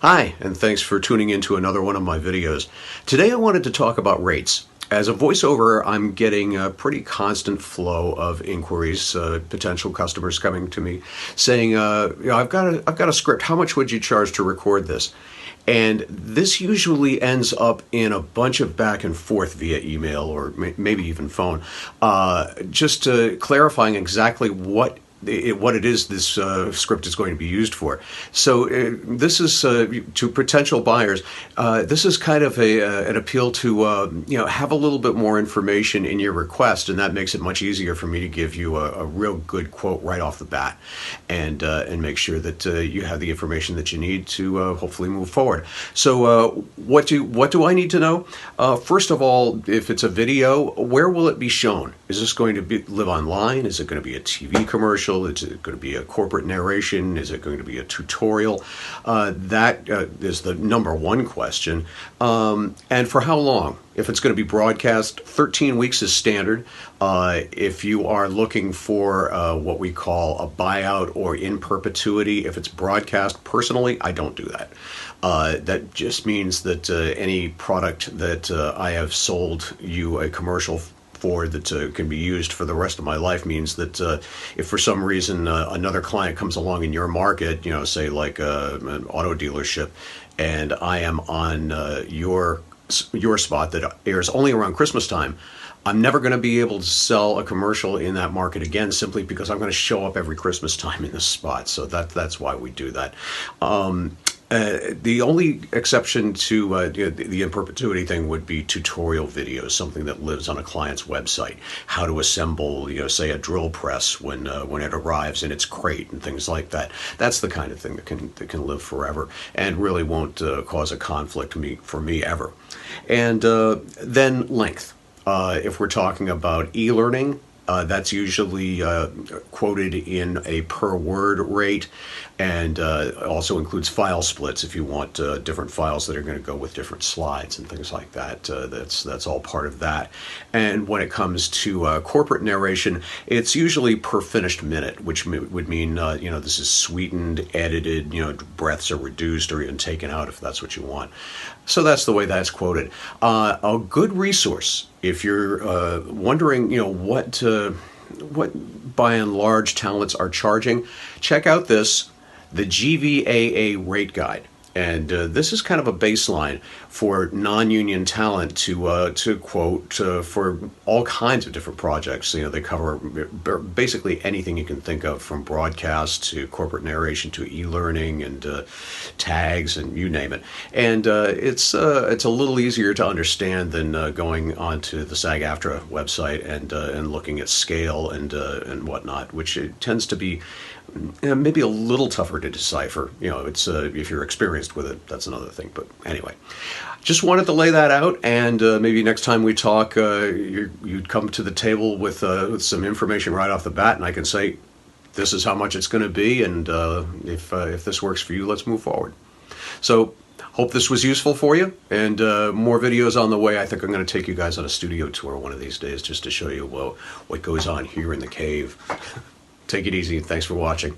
Hi, and thanks for tuning in to another one of my videos. Today I wanted to talk about rates. As a voiceover, I'm getting a pretty constant flow of inquiries, potential customers coming to me saying, I've got a script. How much would you charge to record this? And this usually ends up in a bunch of back and forth via email or maybe even phone, just clarifying exactly what it is this script is going to be used for. So this is to potential buyers. This is kind of an appeal to have a little bit more information in your request, and that makes it much easier for me to give you a real good quote right off the bat, and make sure that you have the information that you need to hopefully move forward. So what do I need to know? First of all, if it's a video, where will it be shown? Is this going to live online? Is it going to be a TV commercial? Is it going to be a corporate narration? Is it going to be a tutorial? That is the number one question. And for how long? If it's going to be broadcast, 13 weeks is standard. If you are looking for what we call a buyout or in perpetuity, if it's broadcast, personally, I don't do that. That just means that any product that I have sold you a commercial for that can be used for the rest of my life means that if for some reason another client comes along in your market, say like an auto dealership, and I am on your spot that airs only around Christmas time, I'm never going to be able to sell a commercial in that market again, simply because I'm going to show up every Christmas time in this spot. So that's why we do that. The only exception to the in perpetuity thing would be tutorial videos, something that lives on a client's website. How to assemble, say, a drill press when it arrives in its crate and things like that. That's the kind of thing that can live forever and really won't cause a conflict for me ever. And then length. If we're talking about e-learning, that's usually quoted in a per word rate, and also includes file splits if you want different files that are going to go with different slides and things like that. That's all part of that. And when it comes to corporate narration, it's usually per finished minute, which would mean this is sweetened, edited, breaths are reduced or even taken out if that's what you want. So that's the way that's quoted. A good resource if you're wondering, what by and large talents are charging, check out the GVAA rate guide. And this is kind of a baseline for non-union talent to quote for all kinds of different projects. They cover basically anything you can think of, from broadcast to corporate narration to e-learning and tags and you name it. And it's a little easier to understand than going onto the SAG-AFTRA website and looking at scale and whatnot, which it tends to be maybe a little tougher to decipher. It's if you're experienced with it, that's another thing. But anyway, just wanted to lay that out, and maybe next time we talk, you'd come to the table with some information right off the bat, and I can say, this is how much it's going to be, and if this works for you, let's move forward. So, hope this was useful for you, and more videos on the way. I think I'm going to take you guys on a studio tour one of these days just to show you what goes on here in the cave. Take it easy. Thanks for watching.